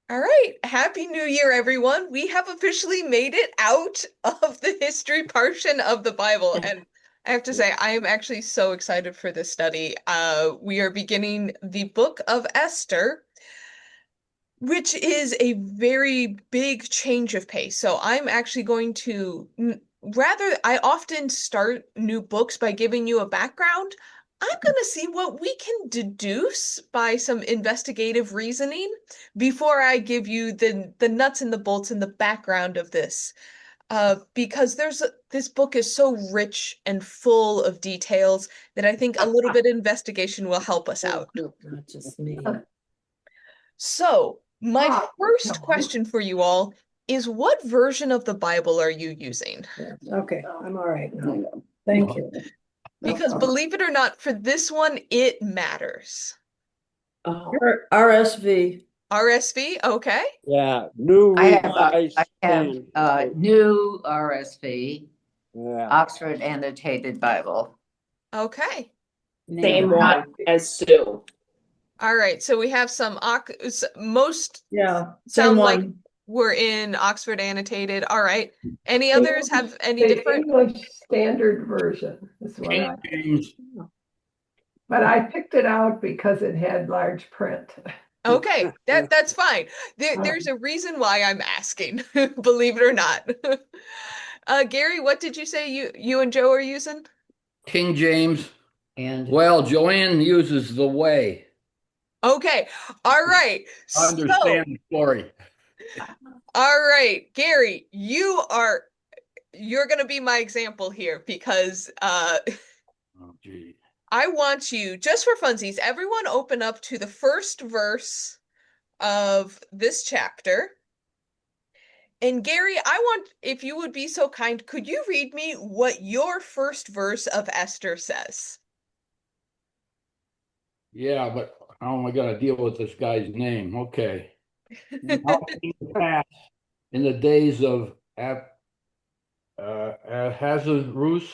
All right. Happy New Year, everyone. We have officially made it out of the history portion of the Bible. And I have to say, I am actually so excited for this study. We are beginning the book of Esther, which is a very big change of pace. So I'm actually going to, rather, I often start new books by giving you a background. I'm going to see what we can deduce by some investigative reasoning before I give you the nuts and the bolts and the background of this. Because this book is so rich and full of details that I think a little bit of investigation will help us out. Not just me. So, my Ah, first no. question for you all is what version of the Bible are you using? Okay, I'm all right now. Thank you. Because believe it or not, for this one, it matters. RSV. RSV, okay. Yeah, New I have Revised Standard. new RSV, Yeah. Oxford Annotated Bible. Okay. Same one as Sue. All right. So we have most Yeah, same sound like one. we're in Oxford Annotated. All right. Any others have any The different? English Standard Version is what King James. but I picked it out because it had large print. Okay, that's fine. There's a reason why I'm asking, believe it or not. Gary, what did you say you and Joe are using? King James. And Well, Joanne uses the way. Okay. All right. I So, understand the story. all right, Gary, you're gonna be my example here because Oh, gee. I want you, just for funsies, everyone open up to the first verse of this chapter. And Gary, I want, if you would be so kind, could you read me what your first verse of Esther says? Yeah, but how am I going to deal with this guy's name? Okay. Now it came to pass in the days of Ahasuerus,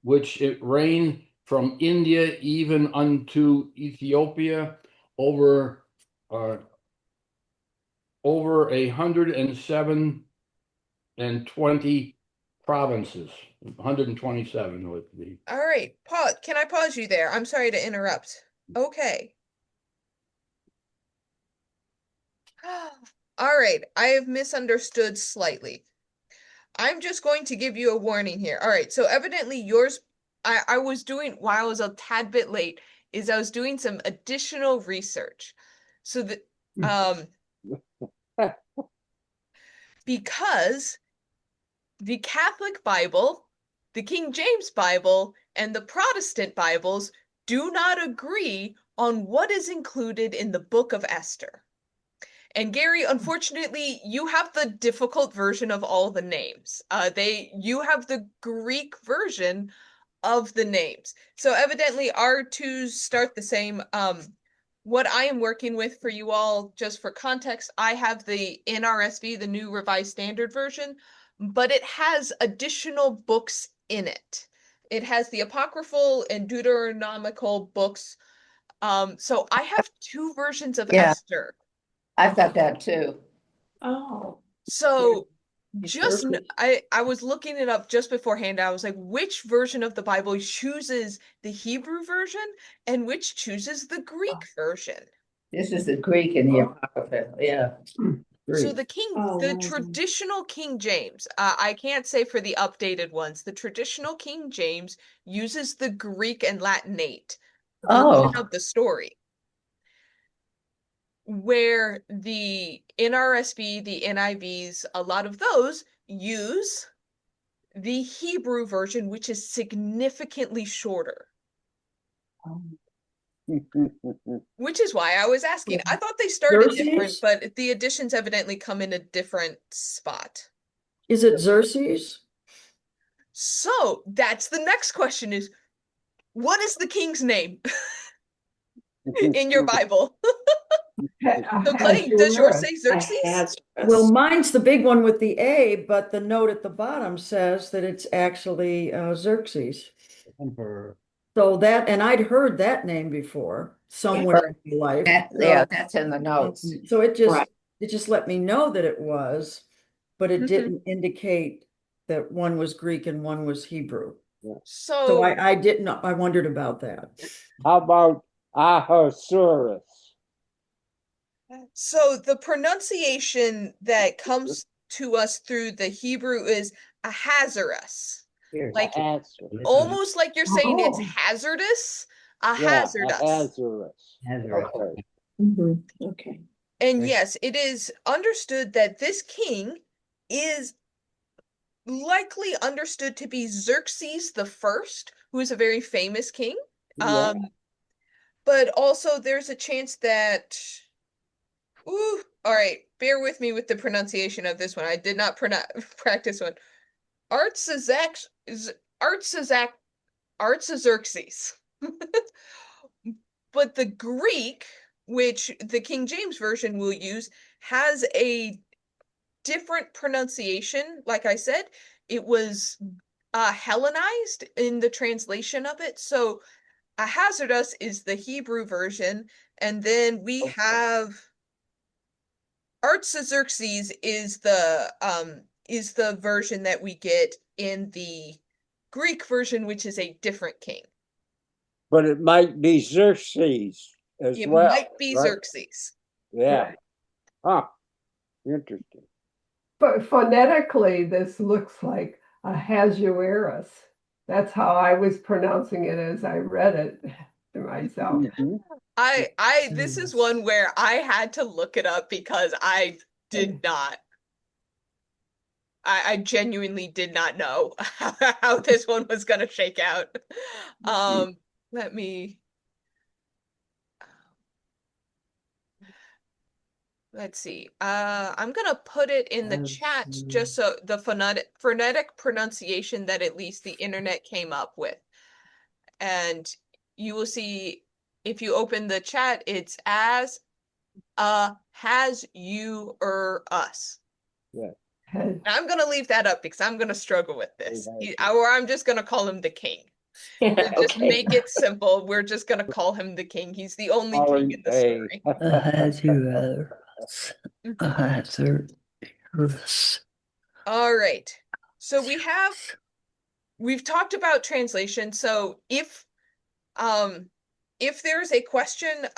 which it reigned from India even unto Ethiopia over uh, over 107 and 20 provinces. 127 would be. All right, pause. Can I pause you there? I'm sorry to interrupt. Okay. All right, I have misunderstood slightly. I'm just going to give you a warning here. All right, so evidently yours, I was doing, while I was a tad bit late, is I was doing some additional research. So that, um, because the Catholic Bible, the King James Bible, and the Protestant Bibles do not agree on what is included in the Book of Esther. And Gary, unfortunately, you have the difficult version of all the names. You have the Greek version of the names. So evidently our twos start the same. What I am working with for you all, just for context, I have the NRSV, the New Revised Standard Version, but it has additional books in it. It has the apocryphal and Deuteronomical books. So I have two versions of yeah, Esther. I've got that too. Oh, So just Perfect. I was looking it up just beforehand. I was like, which version of the Bible chooses the Hebrew version and which chooses the Greek version? This is the Greek and the Apocrypha. Yeah. So Great. the traditional King James, I can't say for the updated ones, the traditional King James uses the Greek and Latinate version Oh, of the story, where the NRSV, the NIVs, a lot of those use the Hebrew version, which is significantly shorter, which is why I was asking. I thought they started different, Xerxes? but the additions evidently come in a different spot. Is it Xerxes? So that's the next question is, what is the king's name in your Bible? So Clay, does yours say Xerxes? Well, mine's the big one with the A, but the note at the bottom says that it's actually Xerxes. Emperor. So that, and I'd heard that name before. somewhere in life. Yeah, that's in the notes. So it Right. just let me know that it was, but it Mhm. didn't indicate that one was Greek and one was Hebrew. So So I didn't know, I wondered about that. How about Ahasuerus? So the pronunciation that comes to us through the Hebrew is Ahasuerus. Like Ahasuerus. almost like you're saying it's Oh. hazardous, Yeah, Ahasuerus. Ahasuerus. Okay. Okay. And yes, it is understood that this king is likely understood to be Xerxes the First, who is a very famous king. Yeah. But also there's a chance that all right, bear with me with the pronunciation of this one. I did not practice one. Artaxerxes. Artaxerxes. Artaxerxes. But the Greek, which the King James Version will use, has a different pronunciation. Like I said, it was Hellenized in the translation of it. So Ahasuerus is the Hebrew version, and then we have Artaxerxes is the version that we get in the Greek version, which is a different king. But it might be Xerxes as It well. might be right? Xerxes. Yeah. Huh. Interesting. But phonetically, this looks like Ahasuerus. That's how I was pronouncing it as I read it to myself. Mhm. This is one where I had to look it up because I did not. I genuinely did not know how this one was gonna shake out. Let me let's see. I'm gonna put it in the chat just so the phonetic pronunciation that at least the internet came up with. And you will see if you open the chat, it's as has you or us. Yeah. And Now, I'm gonna leave that up because I'm gonna struggle with this. Okay. Or I'm just gonna call him the king. Just Okay. make it simple. We're just gonna call him the king. He's the only king Calling in the story. All right. So we've talked about translation. So if there's a question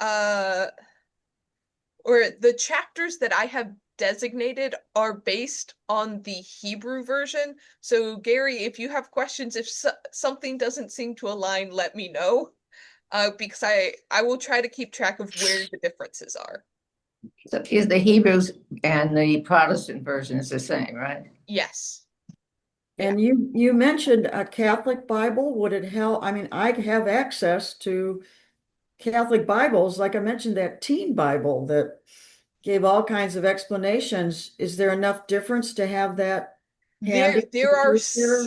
or the chapters that I have designated are based on the Hebrew version. So Gary, if you have questions, if something doesn't seem to align, let me know. Because I will try to keep track of where the differences are. So is the Hebrews and the Protestant version is the same, right? Yes. And you mentioned a Catholic Bible. Would it help? I mean, I have access to Catholic Bibles, like I mentioned, that teen Bible that gave all kinds of explanations. Is there enough difference to have that handy There are for our future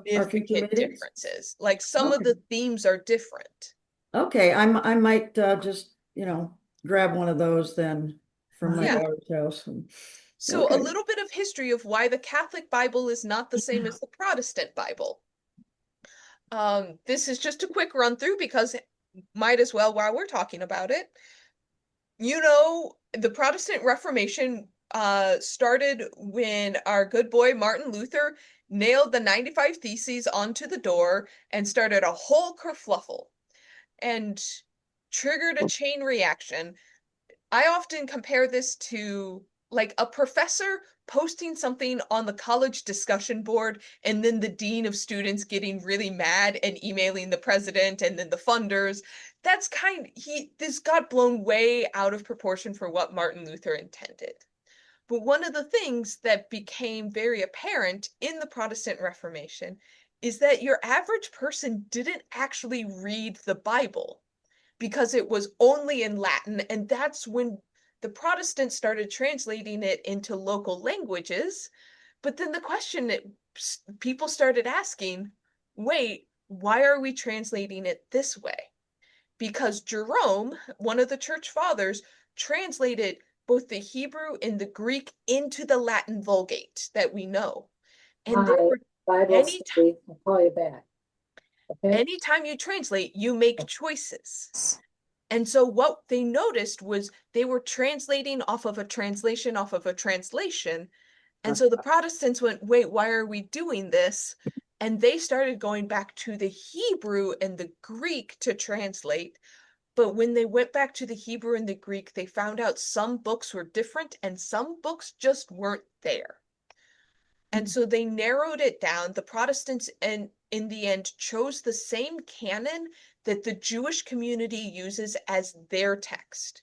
significant meetings? differences. Like some of Okay. the themes are different. Okay, I might just, grab one of those then from my Yeah. daughter's house. So a Okay. little bit of history of why the Catholic Bible is not the same as the Protestant Bible. This is just a quick run through because might as well while we're talking about it. The Protestant Reformation started when our good boy Martin Luther nailed the 95 Theses onto the door and started a whole kerfluffle and triggered a chain reaction. I often compare this to like a professor posting something on the college discussion board and then the dean of students getting really mad and emailing the president and then the funders. This got blown way out of proportion for what Martin Luther intended. But one of the things that became very apparent in the Protestant Reformation is that your average person didn't actually read the Bible because it was only in Latin, and that's when the Protestants started translating it into local languages. But then the question that people started asking, wait, why are we translating it this way? Because Jerome, one of the church fathers, translated both the Hebrew and the Greek into the Latin Vulgate that we know. And there were anytime you translate, you make choices. And so what they noticed was they were translating off of a translation off of a translation. And so the Protestants went, wait, why are we doing this? And they started going back to the Hebrew and the Greek to translate. But when they went back to the Hebrew and the Greek, they found out some books were different and some books just weren't there. And so they narrowed it down. The Protestants, and in the end, chose the same canon that the Jewish community uses as their text.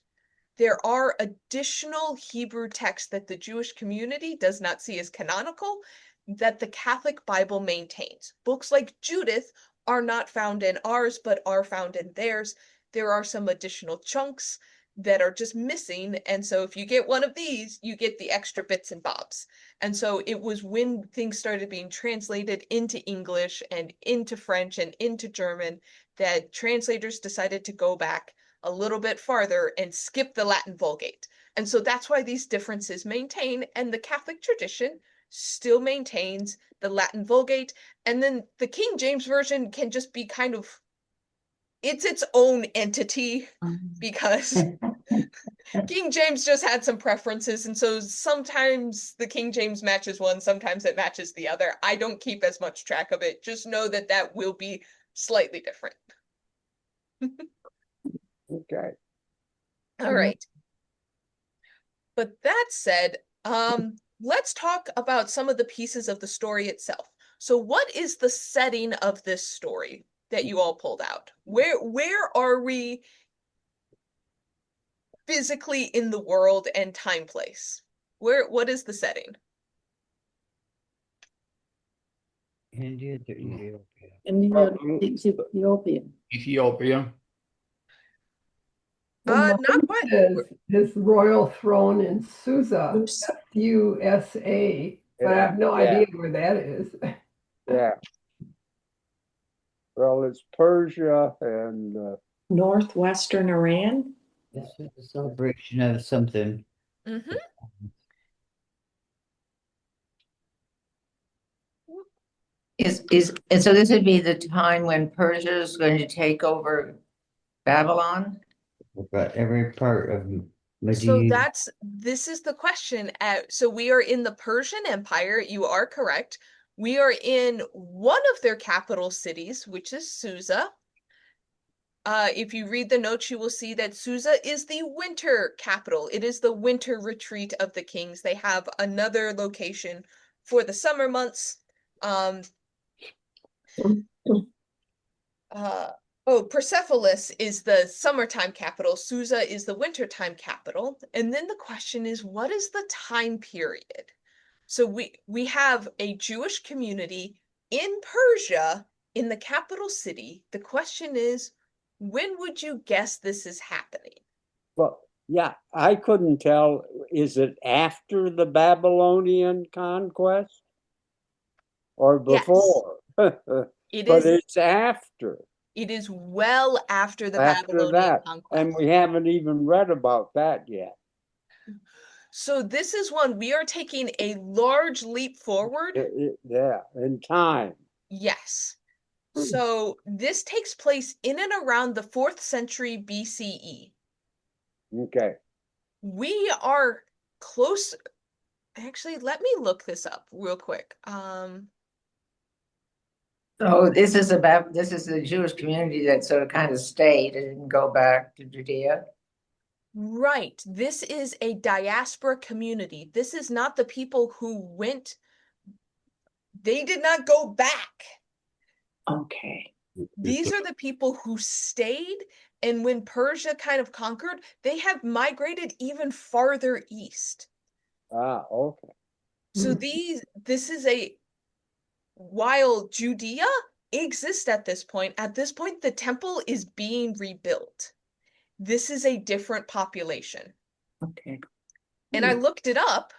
There are additional Hebrew texts that the Jewish community does not see as canonical that the Catholic Bible maintains. Books like Judith are not found in ours, but are found in theirs. There are some additional chunks that are just missing. And so if you get one of these, you get the extra bits and bobs. And so it was when things started being translated into English and into French and into German that translators decided to go back a little bit farther and skip the Latin Vulgate. And so that's why these differences maintain, and the Catholic tradition still maintains the Latin Vulgate. And then the King James Version can just be kind of, it's its own entity because King James just had some preferences. And so sometimes the King James matches one, sometimes it matches the other. I don't keep as much track of it. Just know that that will be slightly different. Okay. All right. But that said, let's talk about some of the pieces of the story itself. So what is the setting of this story that you all pulled out? Where are we physically in the world and time place? What is the setting? India to Ethiopia. Ethiopia. Ethiopia. Not quite. His royal throne in Susa, USA, but I have no idea where that is. Yeah. Well, it's Persia and Northwestern Iran. This is a celebration of something. Mm-hmm. And so this would be the time when Persia is going to take over Babylon? But every part of So Medina. this is the question. So we are in the Persian Empire. You are correct. We are in one of their capital cities, which is Susa. If you read the notes, you will see that Susa is the winter capital. It is the winter retreat of the kings. They have another location for the summer months. Persepolis is the summertime capital. Susa is the wintertime capital. And then the question is, what is the time period? So we have a Jewish community in Persia, in the capital city. The question is, when would you guess this is happening? well, yeah, I couldn't tell. Is it after the Babylonian conquest or Yes. before? It But is. it's after. It is well after the After Babylonian that, conquest. and we haven't even read about that yet. So this is one we are taking a large leap forward. Yeah, in time. Yes. So this takes place in and around the 4th century BCE. Okay. We are close. Actually, let me look this up real quick. So this is the Jewish community that sort of kind of stayed and didn't go back to Judea. Right. This is a diaspora community. This is not the people who went. They did not go back. Okay. These are the people who stayed, and when Persia kind of conquered, they have migrated even farther east. Okay. So this is while Judea exists at this point, the temple is being rebuilt. This is a different population. Okay. And I looked it up.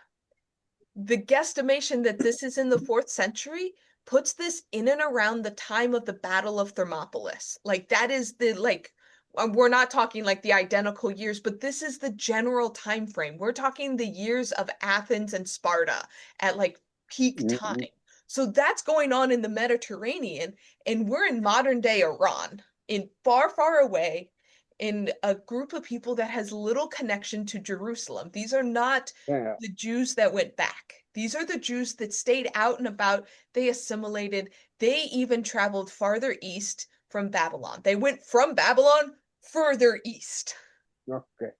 The guesstimation that this is in the 4th century puts this in and around the time of the Battle of Thermopylae. Like that is we're not talking like the identical years, but this is the general time frame. We're talking the years of Athens and Sparta at like peak time. So that's going on in the Mediterranean, and we're in modern day Iran, in far, far away. in a group of people that has little connection to Jerusalem. These are not Yeah. the Jews that went back. These are the Jews that stayed out and about. They assimilated. They even traveled farther east from Babylon. They went from Babylon further east. Okay.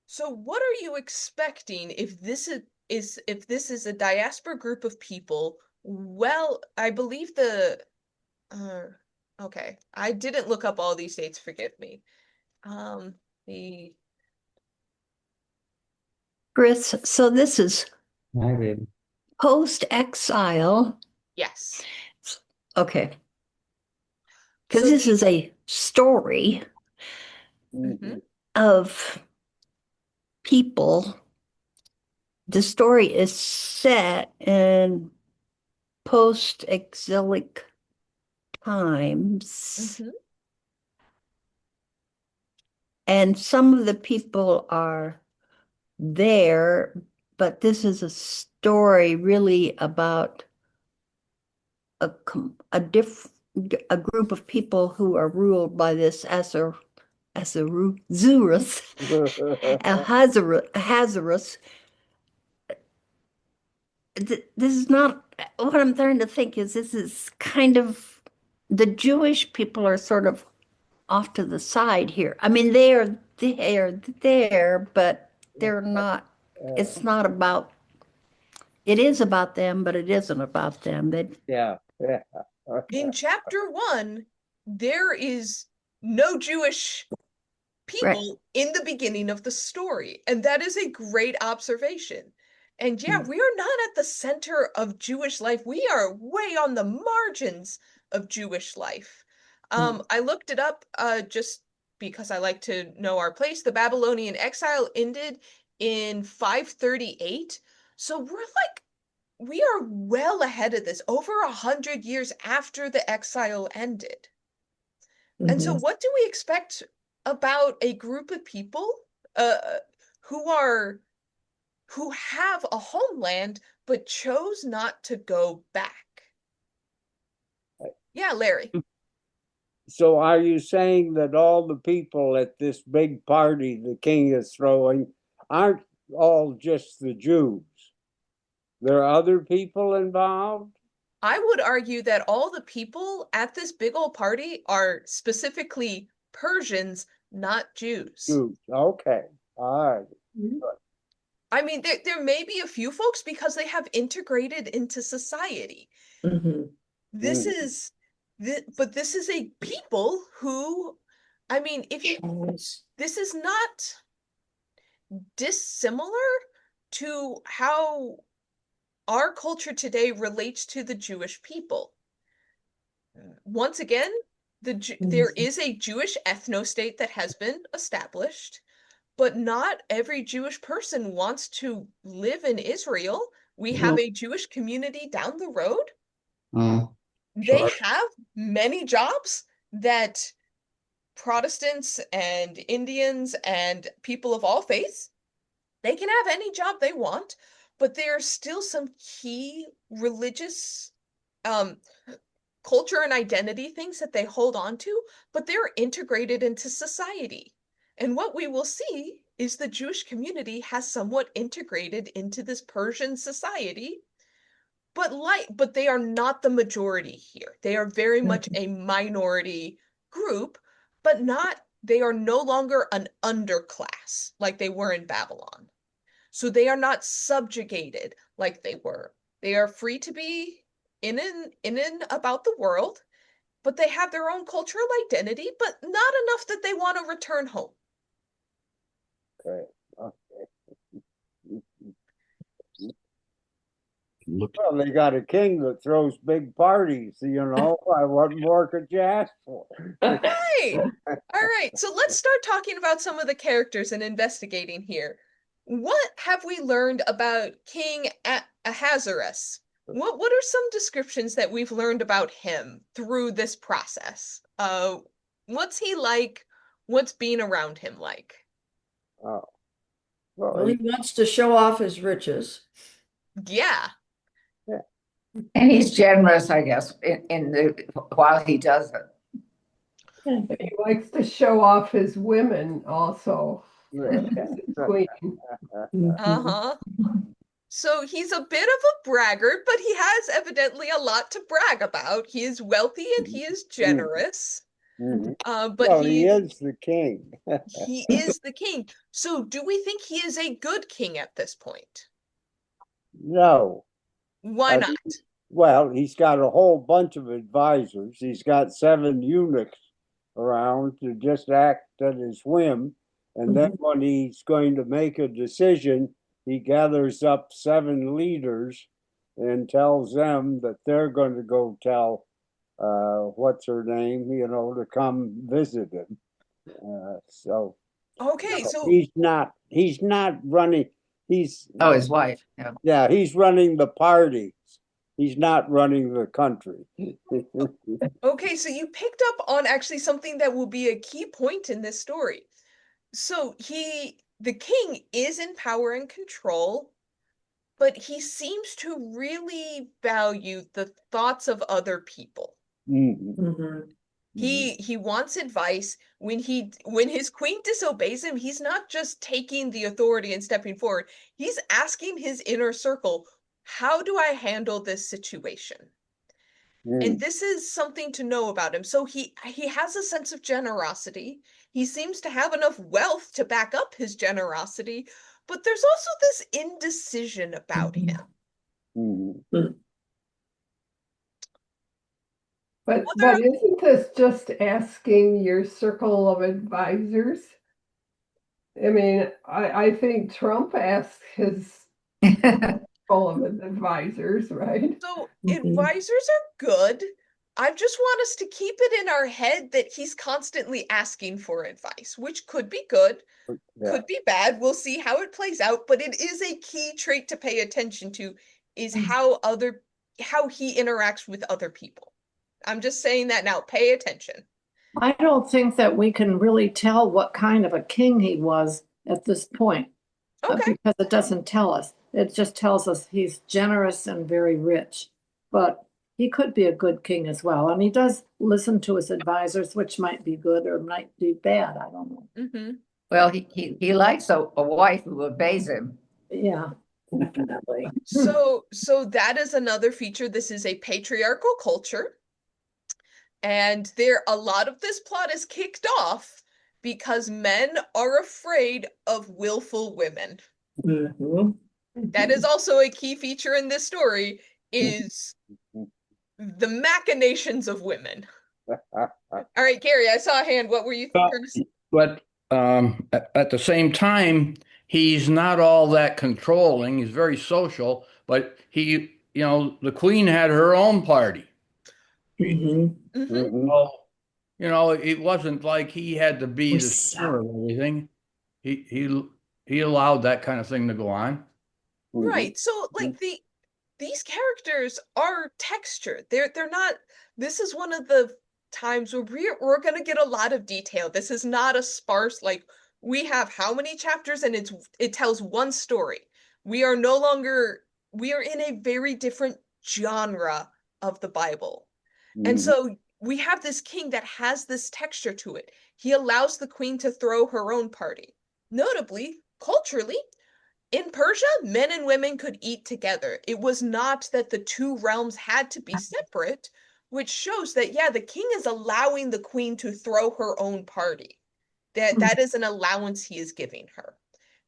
So what are you expecting if this is a diaspora group of people? Well, I believe okay. I didn't look up all these dates, forgive me. The Chris, so this is I did. post-exile. yes. Okay. Because So this is a story Mhm. of people. The story is set in post-exilic times. Mhm. And some of the people are there, but this is a story really about a group of people who are ruled by this Ahasuerus. This is not what I'm trying to think is this is kind of the Jewish people are sort of off to the side here. I mean, they're there, but they're not. It's not about. It is about them, but it isn't about them. Yeah. Yeah. In chapter 1, there is no Jewish people in the beginning of the story, and that is a great observation. And yeah, we are not at the center of Jewish life. We are way on the margins of Jewish life. I looked it up just because I like to know our place. The Babylonian exile ended in 538. So we are well ahead of this, over 100 years after the exile ended. And so what do we expect about a group of people who have a homeland but chose not to go back? Yeah, Larry. So are you saying that all the people at this big party the king is throwing aren't all just the Jews? There are other people involved? I would argue that all the people at this big old party are specifically Persians, not Jews. Jews. Okay. All right. I mean, there may be a few folks because they have integrated into society. This is but this is a people who, I mean, this is not dissimilar to how our culture today relates to the Jewish people. Once again, there is a Jewish ethno-state that has been established, but not every Jewish person wants to live in Israel. We have a Jewish community down the road. They have many jobs that Protestants and Indians and people of all faiths, they can have any job they want, but there are still some key religious culture and identity things that they hold on to, but they're integrated into society. And what we will see is the Jewish community has somewhat integrated into this Persian society, but they are not the majority here. They are very much a minority group, but they are no longer an underclass like they were in Babylon. So they are not subjugated like they were. They are free to be in and about the world, but they have their own cultural identity, but not enough that they want to return home. Okay. Well, they got a king that throws big parties, what more could you ask for? Right. All right. So let's start talking about some of the characters and investigating here. What have we learned about King Ahasuerus? What are some descriptions that we've learned about him through this process? What's he like? What's being around him like? Oh. Well, he wants to show off his riches. Yeah. And he's generous, I guess, while he does it. He likes to show off his women also as his queen. Uh-huh. So he's a bit of a braggart, but he has evidently a lot to brag about. He is wealthy and he is generous. But Well, he is the king. he is the king. So do we think he is a good king at this point? No. Why not? Well, he's got a whole bunch of advisors. He's got 7 eunuchs around to just act at his whim. And then when he's going to make a decision, he gathers up 7 leaders and tells them that they're going to go tell what's her name, to come visit him. So Okay, so he's not running. He's his wife. Yeah, he's running the party. He's not running the country. okay, so you picked up on actually something that will be a key point in this story. So the king is in power and control, but he seems to really value the thoughts of other people. He wants advice. When his queen disobeys him, he's not just taking the authority and stepping forward. He's asking his inner circle, how do I handle this situation? And this is something to know about him. So he has a sense of generosity. He seems to have enough wealth to back up his generosity, but there's also this indecision about him. But isn't this just asking your circle of advisors? I mean, I think Trump asked his circle of advisors, right? So advisors are good. I just want us to keep it in our head that he's constantly asking for advice, which could be good, could be bad. We'll see how it plays out, but it is a key trait to pay attention to, is how he interacts with other people. I'm just saying that now. Pay attention. I don't think that we can really tell what kind of a king he was at this point. Because it doesn't tell us. It just tells us he's generous and very rich. But he could be a good king as well. And he does listen to his advisors, which might be good or might be bad. I don't know. Well, he likes a wife who obeys him. Yeah, definitely. So that is another feature. This is a patriarchal culture. And a lot of this plot is kicked off because men are afraid of willful women. That is also a key feature in this story, is the machinations of women. All right, Gary, I saw a hand. What were you thinking? But at the same time, he's not all that controlling. He's very social, but the queen had her own party. So, it wasn't like he had to be the center of everything. He allowed that kind of thing to go on. Right. So like these characters are textured. They're not. This is one of the times where we're going to get a lot of detail. This is not a sparse, like, we have how many chapters and it tells one story. We are in a very different genre of the Bible. And so we have this king that has this texture to it. He allows the queen to throw her own party. Notably, culturally, in Persia, men and women could eat together. It was not that the two realms had to be separate, which shows that, the king is allowing the queen to throw her own party. That is an allowance he is giving her.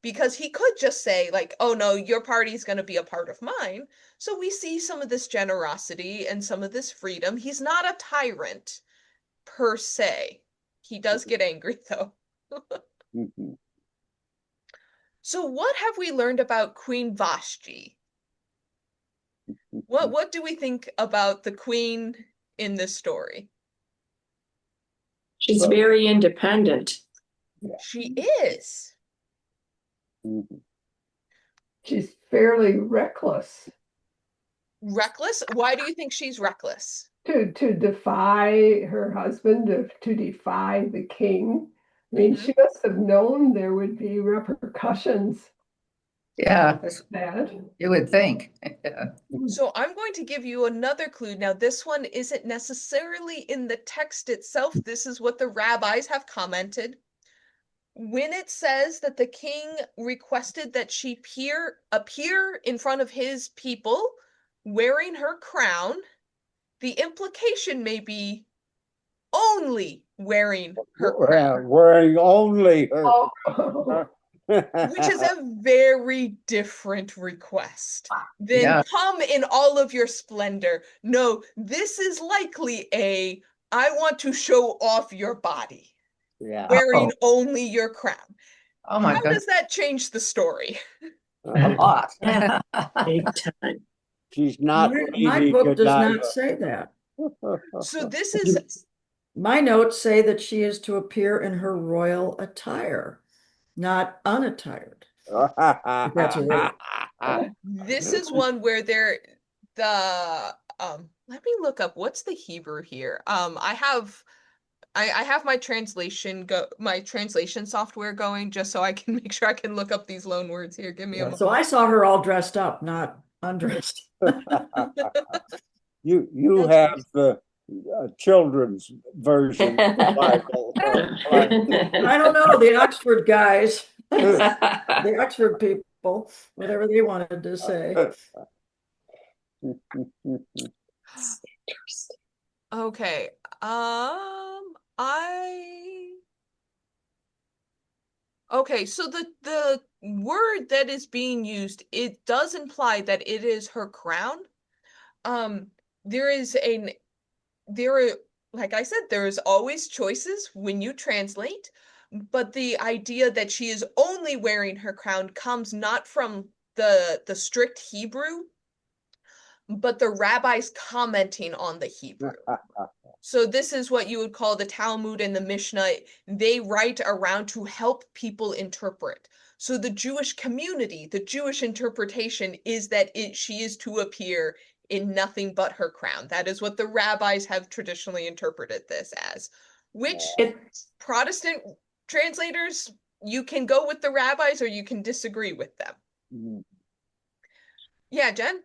Because he could just say, like, oh no, your party is going to be a part of mine. So we see some of this generosity and some of this freedom. He's not a tyrant per se. He does get angry though. So what have we learned about Queen Vashti? What do we think about the queen in this story? She's very independent. She is. She's fairly reckless. Reckless? Why do you think she's reckless? To defy her husband, to defy the king. I mean, she must have known there would be repercussions Yeah, that's bad. you would think. So I'm going to give you another clue. Now, this one isn't necessarily in the text itself. This is what the rabbis have commented. When it says that the king requested that she appear in front of his people wearing her crown, the implication may be only wearing her crown, Wearing only her. Oh, which is a very different request than Yeah. come in all of your splendor. No, this is likely I want to show off your body, Yeah. wearing only your crown. Oh my How God, does that change the story? a lot. Big time. She's not My Lady book does not Godiva. say that. So this is My notes say that she is to appear in her royal attire, not unattired. That's a word. this is one where let me look up what's the Hebrew here. I have my translation software going just so I can make sure I can look up these loan words here. Give me a Yeah, moment. so I saw her all dressed up, not undressed. You have the children's version of the Bible. I don't know, the Oxford guys, the Oxford people, whatever they wanted to say. Okay. Okay, so the word that is being used, it does imply that it is her crown. There is like I said, there is always choices when you translate, but the idea that she is only wearing her crown comes not from the strict Hebrew, but the rabbis commenting on the Hebrew. So this is what you would call the Talmud and the Mishnah. They write around to help people interpret. So the Jewish community, the Jewish interpretation is that she is to appear in nothing but her crown. That is what the rabbis have traditionally interpreted this as, which Protestant translators, you can go with the rabbis or you can disagree with them. Yeah, Jen?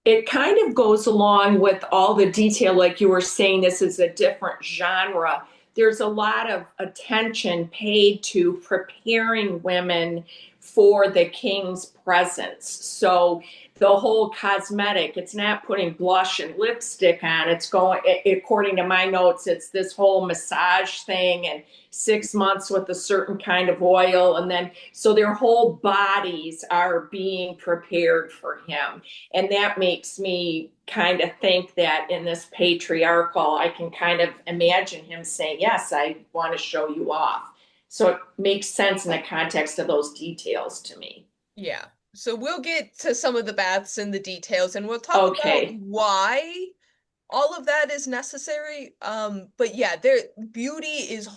It kind of goes along with all the detail, like you were saying, this is a different genre. There's a lot of attention paid to preparing women for the king's presence. So the whole cosmetic, it's not putting blush and lipstick on. It's going, according to my notes, it's this whole massage thing and 6 months with a certain kind of oil. And then, so their whole bodies are being prepared for him. And that makes me kind of think that in this patriarchal, I can kind of imagine him saying, yes, I want to show you off. So it makes sense in the context of those details to me. Yeah. So we'll get to some of the baths and the details, and we'll talk about why all of that is necessary. But yeah, beauty is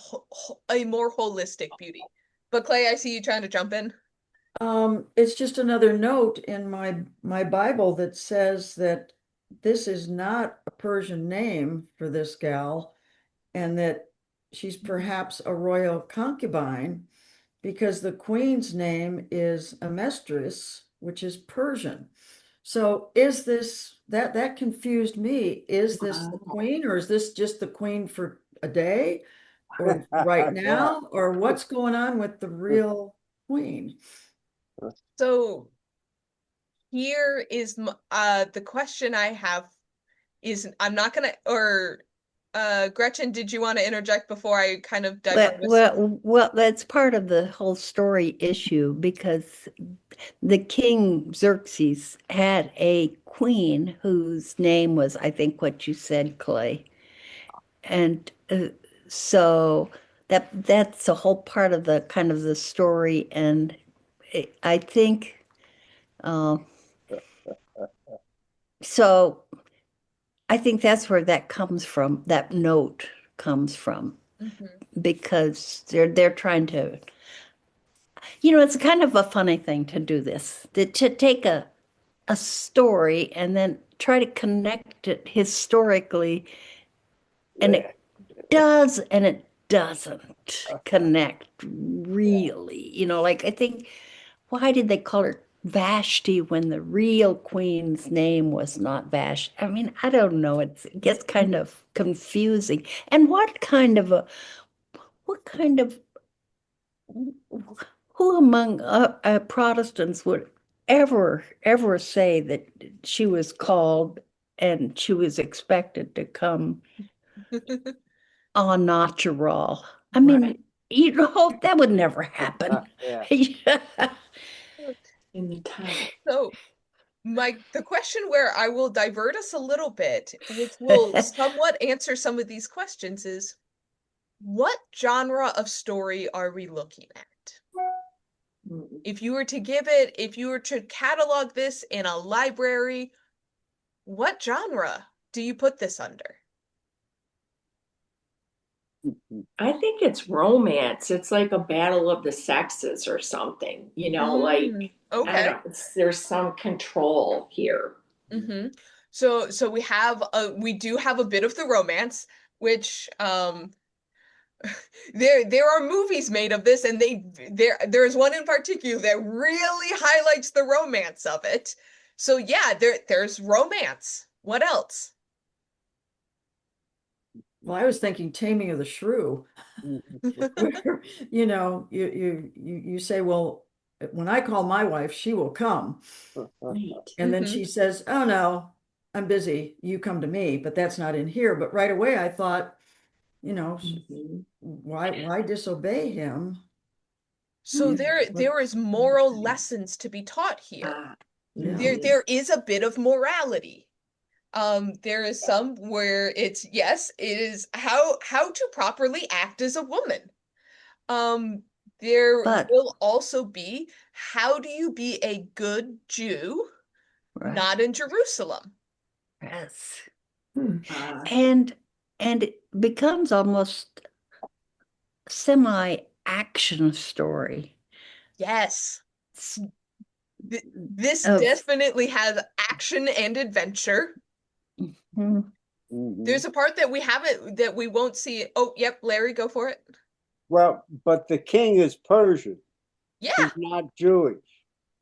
a more holistic beauty. But Clay, I see you trying to jump in. It's just another note in my Bible that says that this is not a Persian name for this gal, and that she's perhaps a royal concubine, because the queen's name is Amestris, which is Persian. So is this that confused me? Is this the queen, or is this just the queen for a day, or right now, or what's going on with the real queen? So here is the question I have is I'm not gonna Gretchen, did you want to interject before I kind of digress? Well, that's part of the whole story issue, because the king Xerxes had a queen whose name was, I think, what you said, Clay. And so that's a whole part of the kind of the story. And I think so I think that's where that comes from, that note comes from, because they're trying to, it's kind of a funny thing to do this, to take a story and then try to connect it historically, and it does and it doesn't connect really. Like, I think, why did they call her Vashti when the real queen's name was not Vashti. I mean, I don't know. It gets kind of confusing. And what kind of who among Protestants would ever say that she was called and she was expected to come en natural? I mean, you know, that would never happen. In the time. So the question where I will divert us a little bit, which will somewhat answer some of these questions, is what genre of story are we looking at? If you were to catalog this in a library, what genre do you put this under? I think it's romance. It's like a battle of the sexes or something, you know, like okay. There's some control here. Mm-hmm. So we do have a bit of the romance, which there are movies made of this, and there's one in particular that really highlights the romance of it. So yeah, there's romance. What else? Well, I was thinking Taming of the Shrew. Where, you know, you say, well, when I call my wife, she will come. And then she says, oh no, I'm busy. You come to me, but that's not in here. But right away I thought, you know, why disobey him? So there is moral lessons to be taught here. There is a bit of morality. There is some where it is how to properly act as a woman. There will also be, how do you be a good Jew, not in Jerusalem? Yes. And it becomes almost semi-action story. Yes. This definitely has action and adventure. There's a part that we won't see. Oh, yep, Larry, go for it. Well, but the king is Persian. Yeah. He's not Jewish.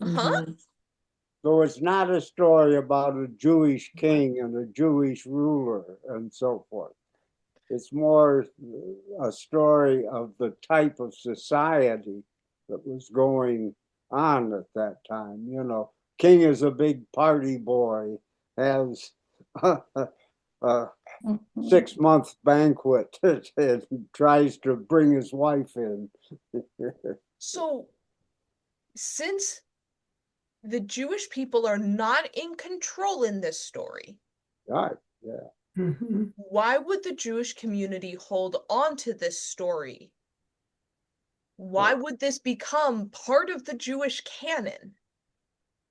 So it's not a story about a Jewish king and a Jewish ruler and so forth. It's more a story of the type of society that was going on at that time. You know, king is a big party boy, has a 6-month banquet and tries to bring his wife in. So, since the Jewish people are not in control in this story, Right, yeah. Why would the Jewish community hold on to this story? Why would this become part of the Jewish canon?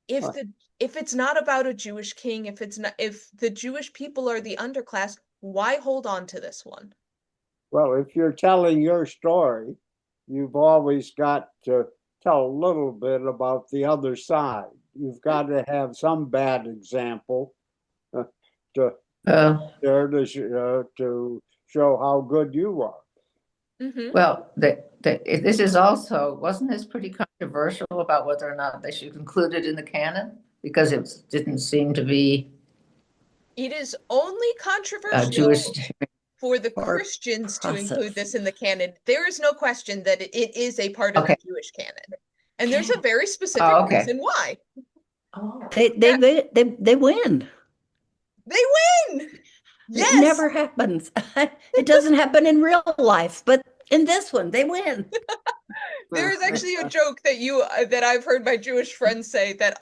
If it's not about a Jewish king, if the Jewish people are the underclass, why hold on to this one? Well, if you're telling your story, you've always got to tell a little bit about the other side. You've got to have some bad example to show how good you are. Well, this is also, wasn't this pretty controversial about whether or not they should include it in the canon? Because it didn't seem to be. It is only controversial Jewish for the Christians to include this in the canon. There is no question that it is a part of the Jewish canon. And there's a very specific reason why. They win. They win. Yes. It never happens. It doesn't happen in real life, but in this one, they win. There is actually a joke that I've heard my Jewish friends say that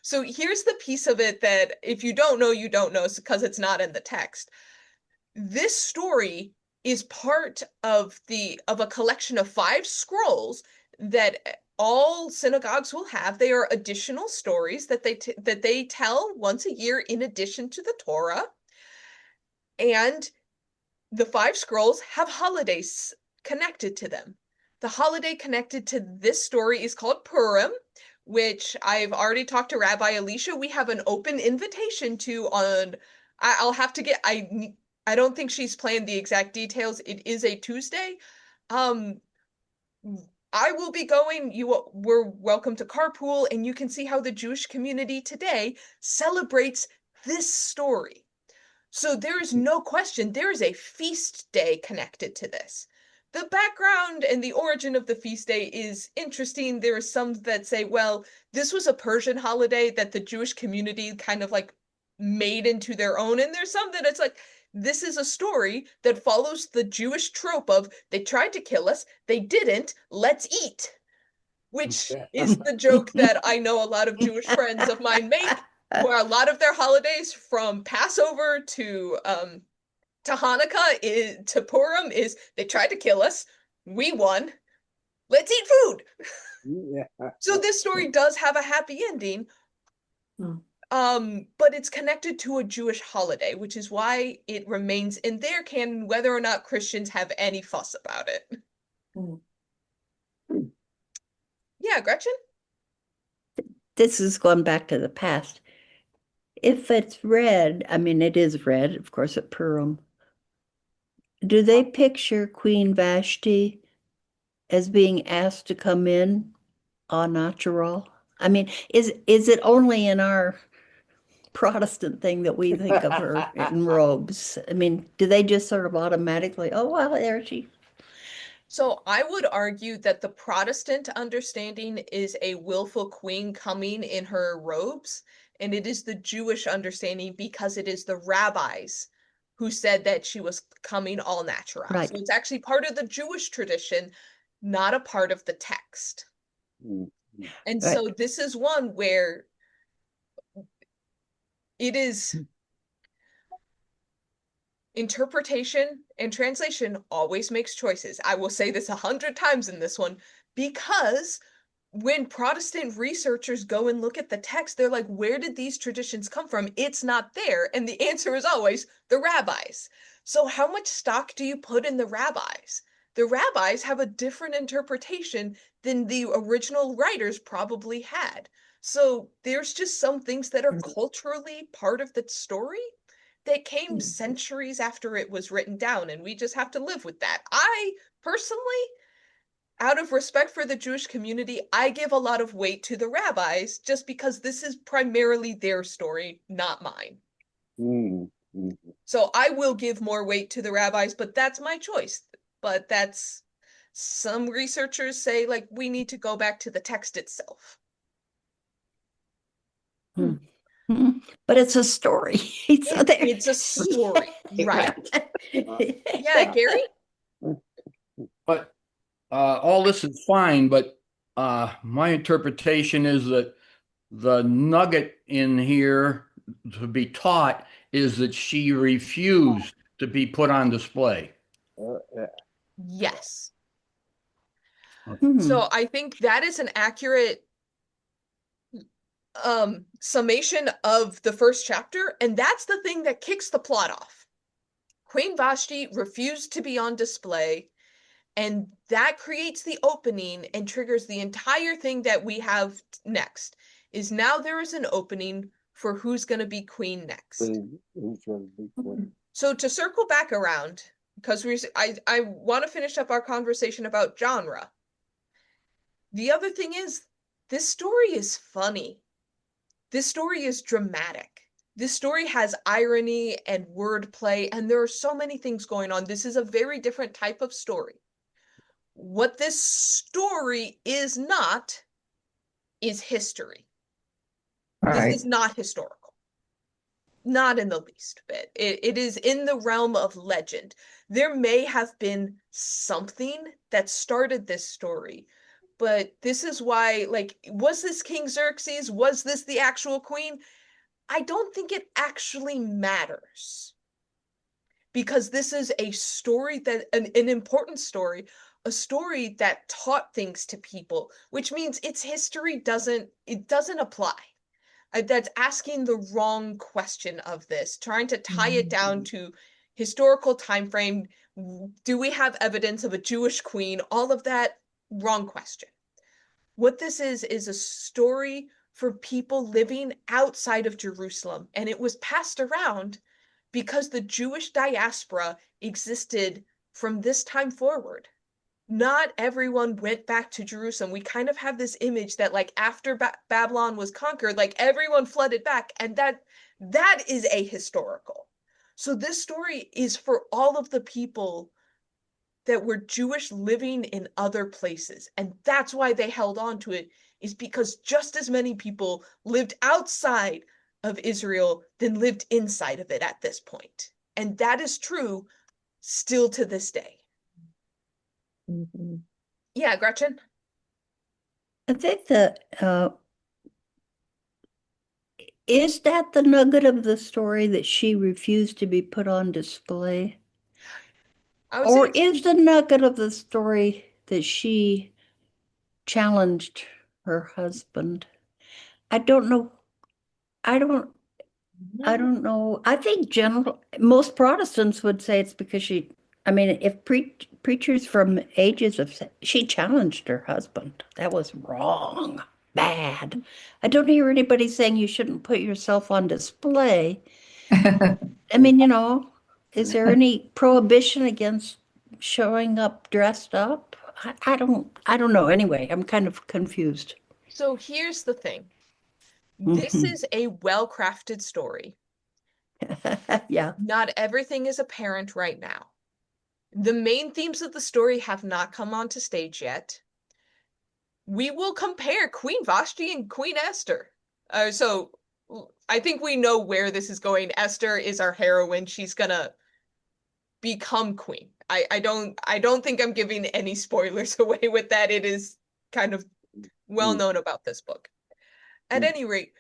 so here's the piece of it that if you don't know, you don't know, because it's not in the text. This story is part of a collection of 5 scrolls that all synagogues will have. They are additional stories that they tell once a year in addition to the Torah. And the 5 scrolls have holidays connected to them. The holiday connected to this story is called Purim, which I've already talked to Rabbi Alicia. We have an open invitation to on. I'll have to get. I don't think she's planned the exact details. It is a Tuesday. I will be going. You were welcome to carpool, and you can see how the Jewish community today celebrates this story. So there is no question, there is a feast day connected to this. The background and the origin of the feast day is interesting. There are some that say, well, this was a Persian holiday that the Jewish community kind of like made into their own. And there's some that it's like, this is a story that follows the Jewish trope of they tried to kill us, they didn't, let's eat. Which is the joke that I know a lot of Jewish friends of mine make, where a lot of their holidays from Passover to Hanukkah to Purim is they tried to kill us, we won, let's eat food. Yeah. So this story does have a happy ending, but it's connected to a Jewish holiday, which is why it remains in their canon, whether or not Christians have any fuss about it. Yeah, Gretchen? This is going back to the past. If it's red, I mean, it is red, of course, at Purim. Do they picture Queen Vashti as being asked to come in au natural? I mean, is it only in our Protestant thing that we think of her in robes? I mean, do they just sort of automatically, oh, well, there she. So I would argue that the Protestant understanding is a willful queen coming in her robes, and it is the Jewish understanding because it is the rabbis who said that she was coming all natural. Right. So it's actually part of the Jewish tradition, not a part of the text. And so this is one where it is interpretation and translation always makes choices. I will say this 100 times in this one, because when Protestant researchers go and look at the text, they're like, where did these traditions come from? It's not there. And the answer is always the rabbis. So how much stock do you put in the rabbis? The rabbis have a different interpretation than the original writers probably had. So there's just some things that are culturally part of the story that came centuries after it was written down, and we just have to live with that. I personally, out of respect for the Jewish community, I give a lot of weight to the rabbis just because this is primarily their story, not mine. So I will give more weight to the rabbis, but that's my choice. But that's, some researchers say, like, we need to go back to the text itself. But it's a story. It's a story, right? Yeah, Gary? But all this is fine, but my interpretation is that the nugget in here to be taught is that she refused to be put on display. Yes. So I think that is an accurate summation of the first chapter, and that's the thing that kicks the plot off. Queen Vashti refused to be on display, and that creates the opening and triggers the entire thing that we have next. Is now there is an opening for who's going to be queen next. So to circle back around, because I want to finish up our conversation about genre. The other thing is, this story is funny. This story is dramatic. This story has irony and wordplay, and there are so many things going on. This is a very different type of story. What this story is not is history. This is not historical. Not in the least bit. It is in the realm of legend. There may have been something that started this story, but this is why, like, was this King Xerxes? Was this the actual queen? I don't think it actually matters. Because this is a story that, an important story, a story that taught things to people, which means its history doesn't apply. That's asking the wrong question of this, trying to tie it down to historical time frame. Do we have evidence of a Jewish queen? All of that, wrong question. What this is a story for people living outside of Jerusalem, and it was passed around because the Jewish diaspora existed from this time forward. not everyone went back to Jerusalem. We kind of have this image that like after Babylon was conquered, like everyone flooded back, and that is ahistorical. So this story is for all of the people that were Jewish living in other places. And that's why they held on to it, is because just as many people lived outside of Israel than lived inside of it at this point. And that is true still to this day. Mm-hmm. Yeah, Gretchen? I think that is that the nugget of the story, that she refused to be put on display? Or is the nugget of the story that she challenged her husband? I don't know. I don't know. I think most Protestants would say it's because I mean, if preachers from ages she challenged her husband. That was wrong, bad. I don't hear anybody saying you shouldn't put yourself on display. I mean, is there any prohibition against showing up dressed up? I don't know. Anyway, I'm kind of confused. So here's the thing. This is a well-crafted story. Yeah. Not everything is apparent right now. The main themes of the story have not come onto stage yet. We will compare Queen Vashti and Queen Esther. So I think we know where this is going. Esther is our heroine. She's gonna become queen. I don't think I'm giving any spoilers away with that. It is kind of well known about this book. At any rate,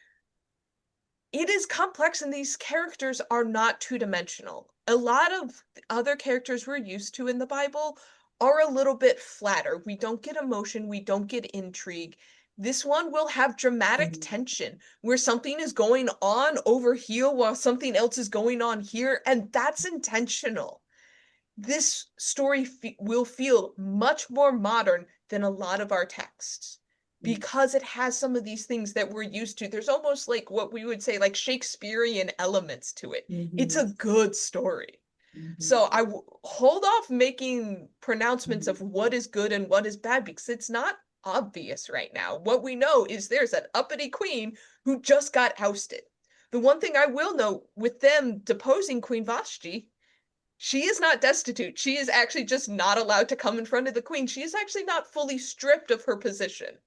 it is complex and these characters are not two-dimensional. A lot of other characters we're used to in the Bible are a little bit flatter. We don't get emotion, we don't get intrigue. This one will have dramatic tension where something is going on over here while something else is going on here, and that's intentional. This story will feel much more modern than a lot of our texts because it has some of these things that we're used to. There's almost like what we would say like Shakespearean elements to it. It's a good story. So I hold off making pronouncements of what is good and what is bad because it's not obvious right now. What we know is there's an uppity queen who just got ousted. The one thing I will note with them deposing Queen Vashti, she is not destitute. She is actually just not allowed to come in front of the queen. She is actually not fully stripped of her position.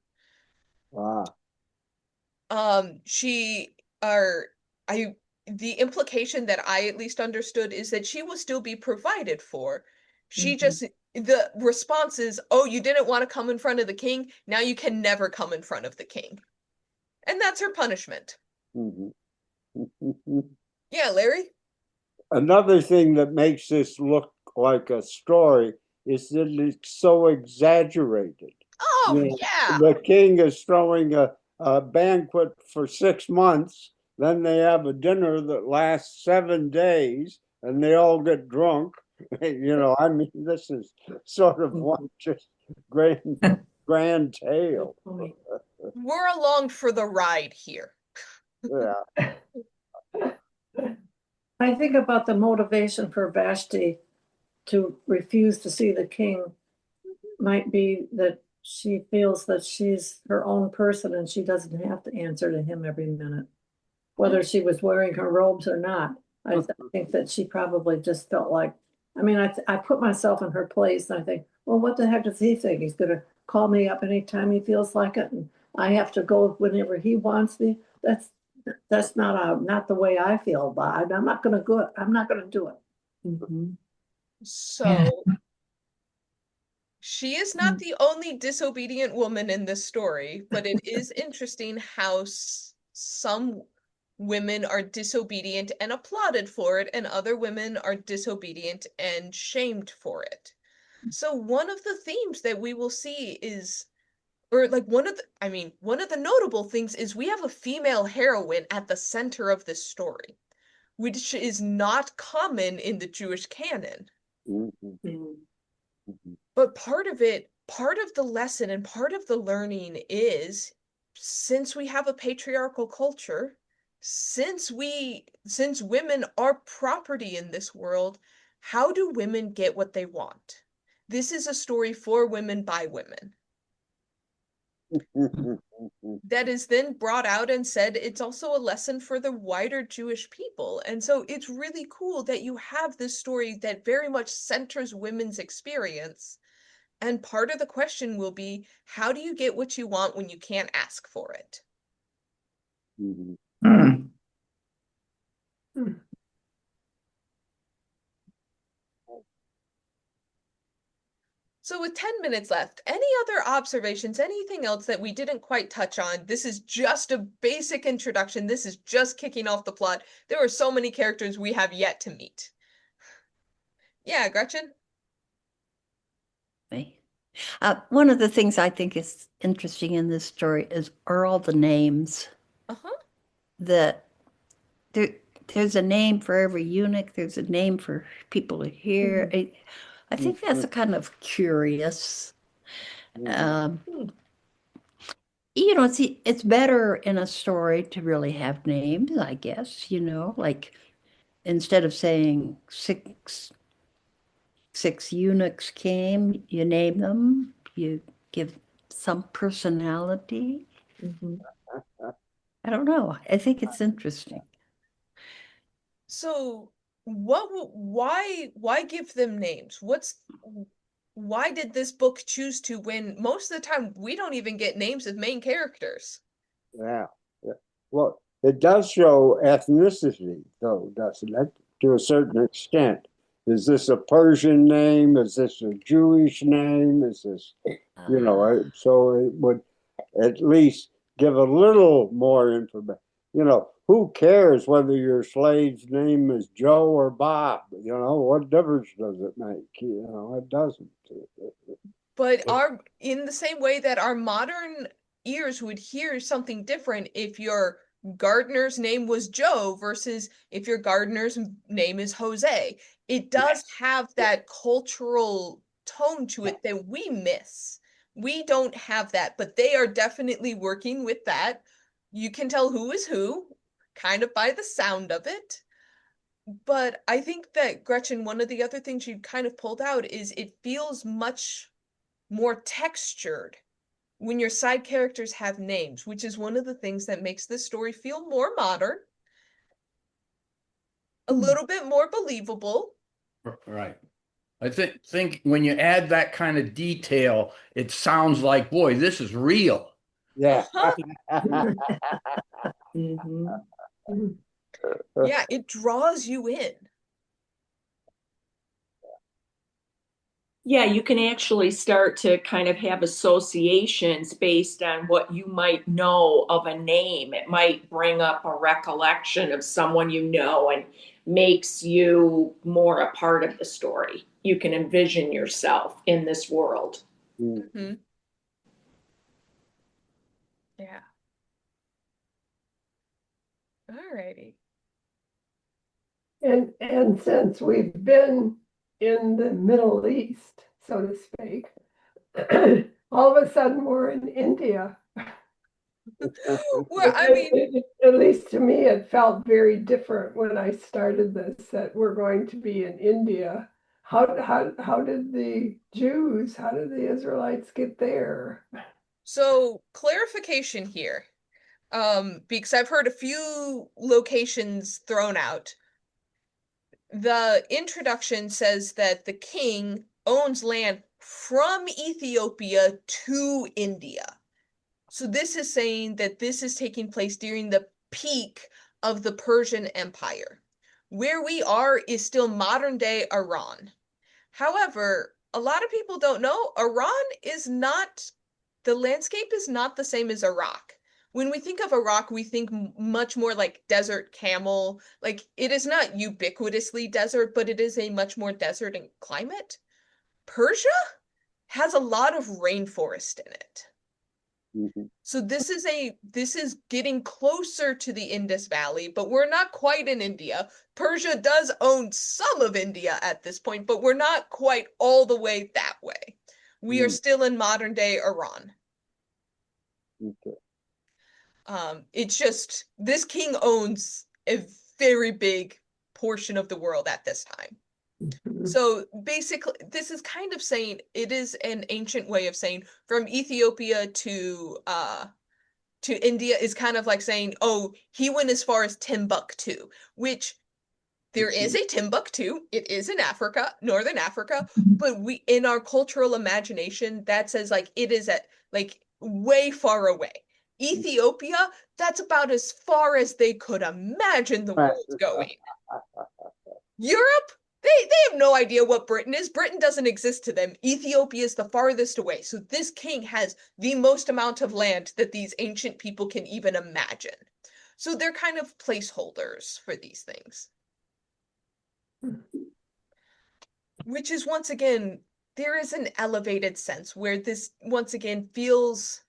Wow. The implication that I at least understood is that she will still be provided for. She just, the response is, oh, you didn't want to come in front of the king. Now you can never come in front of the king. And that's her punishment. Yeah, Larry? Another thing that makes this look like a story is that it's so exaggerated. Oh, yeah. The king is throwing a banquet for 6 months. Then they have a dinner that lasts 7 days and they all get drunk. I mean, this is sort of one just grand tale. We're along for the ride here. Yeah. I think about the motivation for Vashti to refuse to see the king might be that she feels that she's her own person and she doesn't have to answer to him every minute, whether she was wearing her robes or not. I think that she probably just felt like, I mean, I put myself in her place and I think, well, what the heck does he think? He's going to call me up anytime he feels like it, and I have to go whenever he wants me. That's not the way I feel, but I'm not going to do it. So she is not the only disobedient woman in this story, but it is interesting how some women are disobedient and applauded for it, and other women are disobedient and shamed for it. So one of the themes that we will see is, or like one of the notable things is we have a female heroine at the center of this story, which is not common in the Jewish canon. But part of the lesson and part of the learning is, since we have a patriarchal culture, since women are property in this world, how do women get what they want? This is a story for women by women. That is then brought out and said it's also a lesson for the wider Jewish people. And so it's really cool that you have this story that very much centers women's experience. And part of the question will be, how do you get what you want when you can't ask for it? Hmm. So with 10 minutes left, any other observations, anything else that we didn't quite touch on? This is just a basic introduction. This is just kicking off the plot. There are so many characters we have yet to meet. Yeah, Gretchen? One of the things I think is interesting in this story are all the names. That there's a name for every eunuch. There's a name for people here. I think that's a kind of curious. It's better in a story to really have names, I guess, like instead of saying six eunuchs came, you name them, you give some personality. I don't know. I think it's interesting. So why give them names? Why did this book choose to win? Most of the time, we don't even get names of main characters. Yeah. Well, it does show ethnicity, though, doesn't it? To a certain extent. Is this a Persian name? Is this a Jewish name? Is this, so it would at least give a little more information. Who cares whether your slave's name is Joe or Bob? What difference does it make? It doesn't. But in the same way that our modern ears would hear something different if your gardener's name was Joe versus if your gardener's name is Jose. It does have that cultural tone to it that we miss. We don't have that, but they are definitely working with that. You can tell who is who, kind of by the sound of it. But I think that, Gretchen, one of the other things you kind of pulled out is it feels much more textured when your side characters have names, which is one of the things that makes this story feel more modern, a little bit more believable. Right. I think when you add that kind of detail, it sounds like, boy, this is real. Yeah. Yeah, it draws you in. Yeah, you can actually start to kind of have associations based on what you might know of a name. It might bring up a recollection of someone you know and makes you more a part of the story. You can envision yourself in this world. Mm-hmm. Yeah. Alrighty. And since we've been in the Middle East, so to speak, all of a sudden we're in India. Well, I mean, at least to me, it felt very different when I started this, that we're going to be in India. How did the Jews, how did the Israelites get there? So clarification here, because I've heard a few locations thrown out. The introduction says that the king owns land from Ethiopia to India. So this is saying that this is taking place during the peak of the Persian Empire. Where we are is still modern day Iran. However, a lot of people don't know Iran is not, the landscape is not the same as Iraq. When we think of Iraq, we think much more like desert camel. Like it is not ubiquitously desert, but it is a much more desert climate. Persia has a lot of rainforest in it. So this is getting closer to the Indus Valley, but we're not quite in India. Persia does own some of India at this point, but we're not quite all the way that way. We are still in modern day Iran. Okay. It's just this king owns a very big portion of the world at this time. So basically, this is kind of saying it is an ancient way of saying from Ethiopia to India is kind of like saying, oh, he went as far as Timbuktu, which there is a Timbuktu. It is in Africa, Northern Africa, but we in our cultural imagination that says like it is at like way far away. Ethiopia, that's about as far as they could imagine the world going. Europe, they have no idea what Britain is. Britain doesn't exist to them. Ethiopia is the farthest away. So this king has the most amount of land that these ancient people can even imagine. So they're kind of placeholders for these things. Which is once again, there is an elevated sense where this once again feels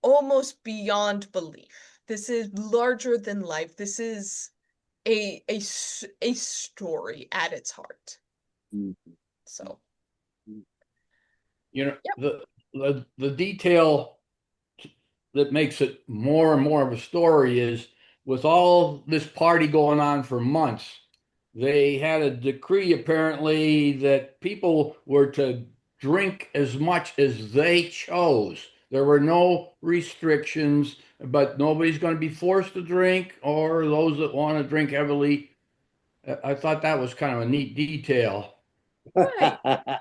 almost beyond belief. This is larger than life. This is a story at its heart. So, Yep. The detail that makes it more and more of a story is with all this party going on for months, they had a decree apparently that people were to drink as much as they chose. There were no restrictions, but nobody's going to be forced to drink, or those that want to drink heavily. I thought that was kind of a neat detail. Right.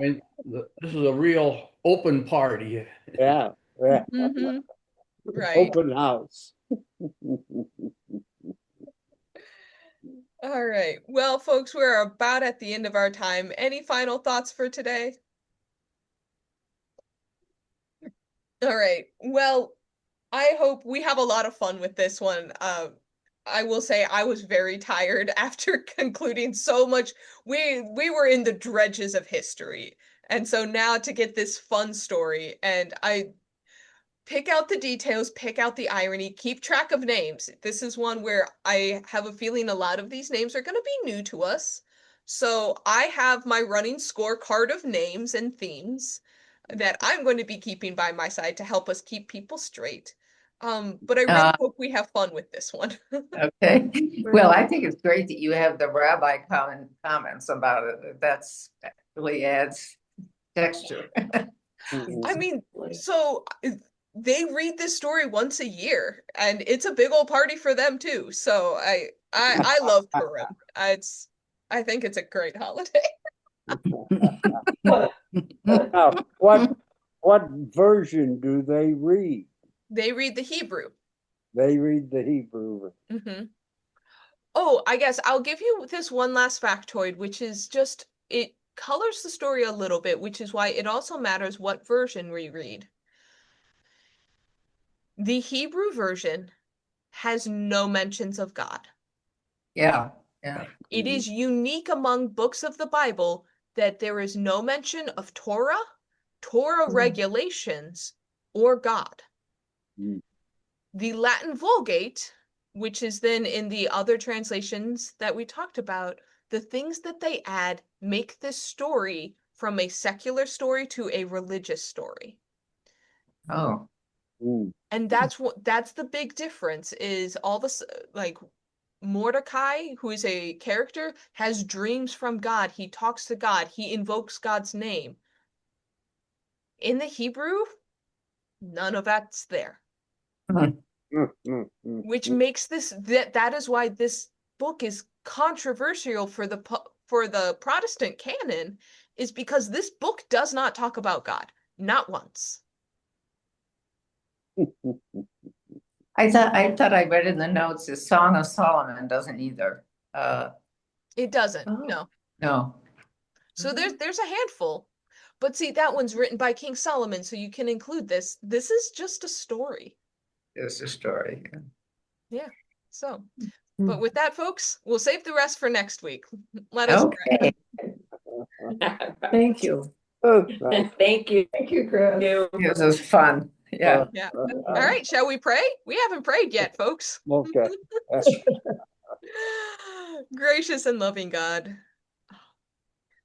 And this is a real open party. Yeah. Right. Open house. All right. Well, folks, we're about at the end of our time. Any final thoughts for today? All right. Well, I hope we have a lot of fun with this one. I will say I was very tired after concluding so much. We were in the dredges of history. And so now to get this fun story, and I pick out the details, pick out the irony, keep track of names. This is one where I have a feeling a lot of these names are going to be new to us. So I have my running scorecard of names and themes that I'm going to be keeping by my side to help us keep people straight. But I really hope we have fun with this one. Okay. Well, I think it's great that you have the rabbi comments about it. That really adds texture. I mean, so they read this story once a year, and it's a big old party for them too. So I love Purim. I think it's a great holiday. Now, what version do they read? They read the Hebrew. They read the Hebrew. Mm-hmm. Oh, I guess I'll give you this one last factoid, which is just it colors the story a little bit, which is why it also matters what version we read. The Hebrew version has no mentions of God. Yeah. It is unique among books of the Bible that there is no mention of Torah, regulations, or God. The Latin Vulgate, which is then in the other translations that we talked about, the things that they add make this story from a secular story to a religious story. Oh. And that's the big difference is all this like Mordecai, who is a character, has dreams from God. He talks to God. He invokes God's name. In the Hebrew, none of that's there. Which makes this that is why this book is controversial for the Protestant canon, is because this book does not talk about God, not once. I thought I read in the notes the Song of Solomon doesn't either. It doesn't. No. No. So there's a handful. But see, that one's written by King Solomon, so you can include this. This is just a story. It's a story. Yeah. So, but with that, folks, we'll save the rest for next week. Let us pray. Thank you. Thank you. Thank you, Chris. This was fun. Yeah. Yeah. All right. Shall we pray? We haven't prayed yet, folks. Okay. Gracious and loving God,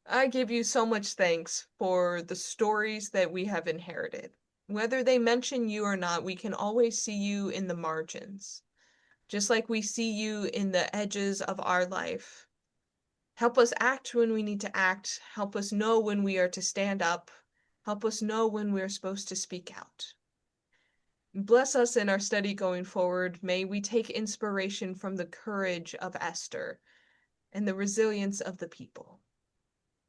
I give you so much thanks for the stories that we have inherited. Whether they mention you or not, we can always see you in the margins. just like we see you in the edges of our life. Help us act when we need to act. Help us know when we are to stand up. Help us know when we're supposed to speak out. Bless us in our study going forward. May we take inspiration from the courage of Esther and the resilience of the people.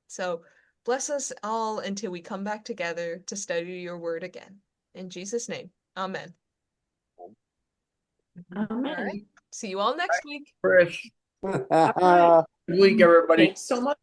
So bless us all until we come back together to study your word again. In Jesus' name, amen. Amen. All right. See you all next week. Chris. All right. Good week, everybody. Thanks so much.